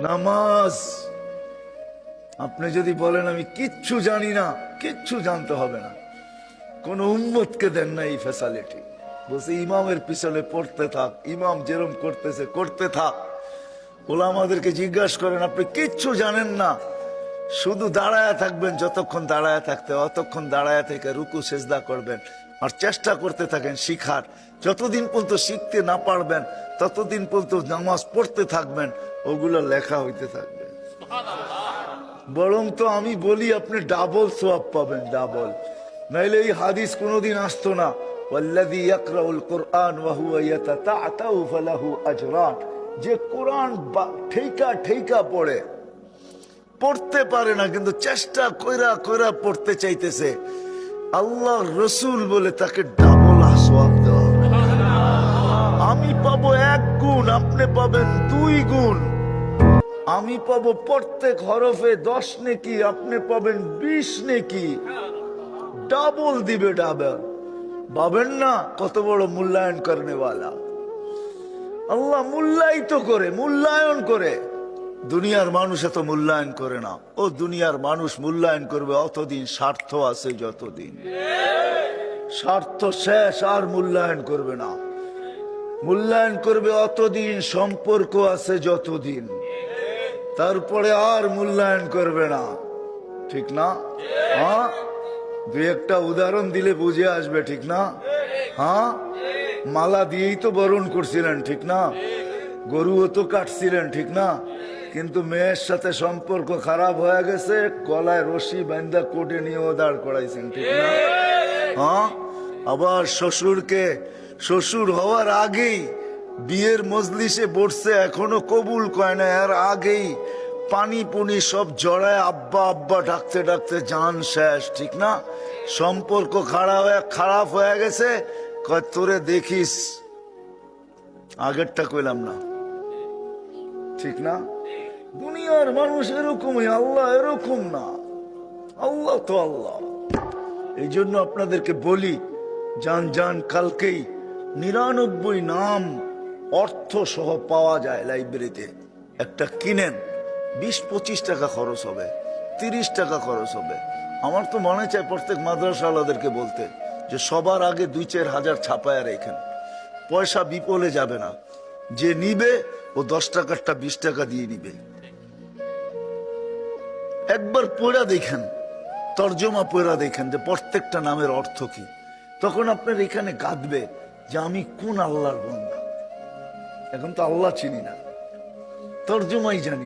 নামাজ। আপনি যদি বলেন আমি কিচ্ছু জানি না, কিচ্ছু জানতে হবে না, কোন উম্মতকে দেন না এই ফ্যাসিলিটি। বলছে ইমামের পিছনে পড়তে থাক, ইমাম যেরকম করতেছে করতে থাক। ওলামাদেরকে জিজ্ঞাসা করেন আপনি কিচ্ছু জানেন না, শুধু দাঁড়ায় থাকবেন, যতক্ষণ দাঁড়ায় থাকতে অতক্ষণ দাঁড়ায় থেকে রুকু সেজদা করবেন আর চেষ্টা করতে থাকেন শিখার। যতদিন পর্যন্ত শিখতে না পারবেন ততদিন পর্যন্ত নামাজ পড়তে থাকবেন, ওগুলো লেখা হইতে থাকবে। বরং তো আমি বলি আপনি ডাবল সওয়াব পাবেন, ডাবল। নাইলে এই হাদিস কোনোদিন আসতো না, ওয়াল্লাযী ইয়াকরাউল কুরআন ওয়া হুয়া ইয়াতাতাআতাউ ফালাহু আজরান। যে কোরআন ঠেকা ঠেকা পড়ে, পড়তে পারে না কিন্তু চেষ্টা কইরা কইরা পড়তে চাইতেছে, আল্লাহ রসুল বলে তাকে ডাবল সওয়াব দেওয়া হবে। আমি পাবো 1 গুণ, আপনি পাবেন 2 গুণ। আমি পাবো প্রত্যেক হরফে 10 নেকি, আপনি পাবেন 20 নেকি। ডাবল দিবে, ডাবল। ভাবেন না কত বড় মূল্যায়ন করেনেওয়ালা আল্লাহ। মূল্যায়িত করে, মূল্যায়ন করে। দুনিয়ার মানুষ এত মূল্যায়ন করে না। ও দুনিয়ার মানুষ মূল্যায়ন করবে অতদিন স্বার্থ আছে যতদিন, স্বার্থ শেষ আর মূল্যায়ন করবে না। মূল্যায়ন করবে অতদিন সম্পর্ক আছে যতদিন, তারপরে আর মূল্যায়ন করবে না। ঠিক না? হ্যাঁ, 2-1টা উদাহরণ দিলে বুঝে আসবে। ঠিক না? হ্যাঁ, মালা দিয়েই তো বরণ করছিলেন, ঠিক না? গরুও তো কাটছিলেন, ঠিক না? কিন্তু মেয়ের সাথে সম্পর্ক খারাপ হয়ে গেছে, গলায় রশি বান্ধা কোটে নিয়ে দাঁড় করাইছেন, ঠিক না? হ্যাঁ, আবার শ্বশুর হওয়ার আগেই বিয়ের মজলিসে বসছে, এখনো কবুল কয় না, এর আগেই পানি পুনি সব জড়ায় আব্বা আব্বা ডাকতে ডাকতে জান শেষ, ঠিক না? সম্পর্ক খারাপ হয়ে গেছে, কয় তোরে দেখিস, আগেরটা কইলাম না, ঠিক না? দুনিয়ার মানুষ এরকমই, আল্লাহ এরকম না। আল্লাহ তো আল্লাহ। এই জন্য আপনাদেরকে বলি, জান কালকেই 99 নাম অর্থ সহ পাওয়া যায় লাইব্রেরিতে। একটা কিনেন, 20-25 টাকা খরচ হবে, 30 টাকা খরচ হবে। আমার তো মনে চায় প্রত্যেক মাদ্রাসাওয়ালাদেরকে বলতে যে সবার আগে 2-4 হাজার ছাপায় রেখেন, পয়সা বিপলে যাবে না। যে নিবে ও 10 টাকারটা 20 টাকা দিয়ে নিবে। একবার পড়া দেখেন, তর্জমা পড়া দেখেন যে প্রত্যেকটা নামের অর্থ কি। তখন আপনার এখানে কাঁদবে যে আমি কোন আল্লাহর বান্দা। এখন তো আল্লাহ চিনি না, তর্জমাই জানি।